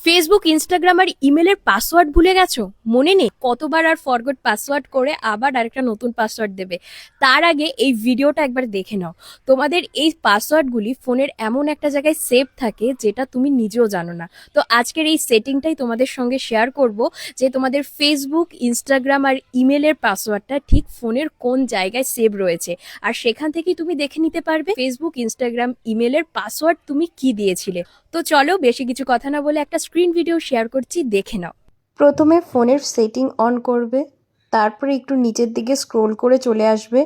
Facebook, Instagram আর ইমেলের password ভুলে গেছো? মনে নেই? কতবার আর ফরগট পাসওয়ার্ড করে আবার আরেকটা নতুন পাসওয়ার্ড দেবে। তার আগে এই ভিডিওটা একবার দেখে নাও। তোমাদের এই পাসওয়ার্ডগুলি ফোনের এমন একটা জায়গায় সেভ থাকে যেটা তুমি নিজেও জানো না। তো আজকের এই সেটিংটাই তোমাদের সঙ্গে শেয়ার করব যে তোমাদের ফেসবুক, ইনস্টাগ্রাম আর ইমেলের পাসওয়ার্ডটা ঠিক ফোনের কোন জায়গায় সেভ রয়েছে। আর সেখান থেকেই তুমি দেখে নিতে পারবে ফেসবুক, ইনস্টাগ্রাম, ইমেলের পাসওয়ার্ড তুমি কি দিয়েছিলে। তো চলো বেশি কিছু কথা না বলে একটা স্ক্রিন ভিডিও শেয়ার করছি, দেখে নাও। প্রথমে ফোনের সেটিং অন করবে, তারপরে একটু নিচের দিকে স্ক্রোল করে চলে আসবে।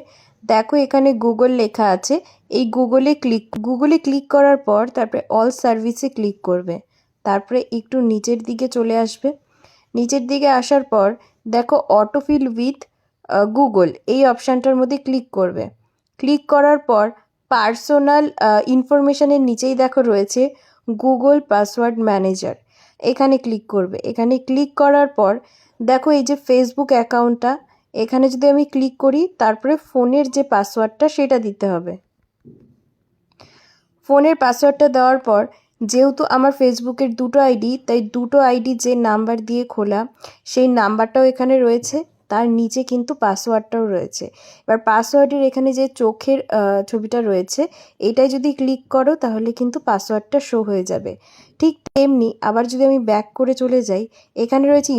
দেখো এখানে গুগল লেখা আছে, এই গুগলে ক্লিক করার পর তারপরে অল সার্ভিসে ক্লিক করবে। তারপরে একটু নিচের দিকে চলে আসবে। নিচের দিকে আসার পর দেখো অটোফিল উইথ গুগল, এই অপশানটার মধ্যে ক্লিক করবে। ক্লিক করার পর পার্সোনাল ইনফরমেশানের নিচেই দেখো রয়েছে গুগল পাসওয়ার্ড ম্যানেজার, এখানে ক্লিক করবে। এখানে ক্লিক করার পর দেখো এই যে ফেসবুক অ্যাকাউন্টটা, এখানে যদি আমি ক্লিক করি তারপরে ফোনের যে পাসওয়ার্ডটা সেটা দিতে হবে। ফোনের পাসওয়ার্ডটা দেওয়ার পর যেহেতু আমার ফেসবুকের দুটো আইডি, তাই দুটো আইডি যে নাম্বার দিয়ে খোলা সেই নাম্বারটাও এখানে রয়েছে, তার নিচে কিন্তু পাসওয়ার্ডটাও রয়েছে। এবার পাসওয়ার্ডের এখানে যে চোখের ছবিটা রয়েছে, এটাই যদি ক্লিক করো তাহলে কিন্তু পাসওয়ার্ডটা শো হয়ে যাবে। ঠিক তেমনি আবার যদি আমি ব্যাক করে চলে যাই, এখানে রয়েছে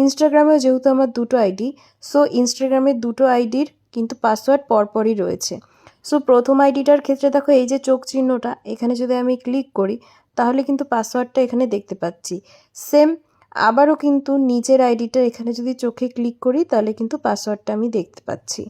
ইনস্টাগ্রামেও যেহেতু আমার দুটো আইডি, সো ইনস্টাগ্রামের দুটো আইডির কিন্তু পাসওয়ার্ড পরপরই রয়েছে। সো প্রথম আইডিটার ক্ষেত্রে দেখো এই যে চোখ চিহ্নটা, এখানে যদি আমি ক্লিক করি তাহলে কিন্তু পাসওয়ার্ডটা এখানে দেখতে পাচ্ছি। সেম আবারও কিন্তু নিচের আইডিটা এখানে যদি চোখে ক্লিক করি তাহলে কিন্তু পাসওয়ার্ডটা আমি দেখতে পাচ্ছি।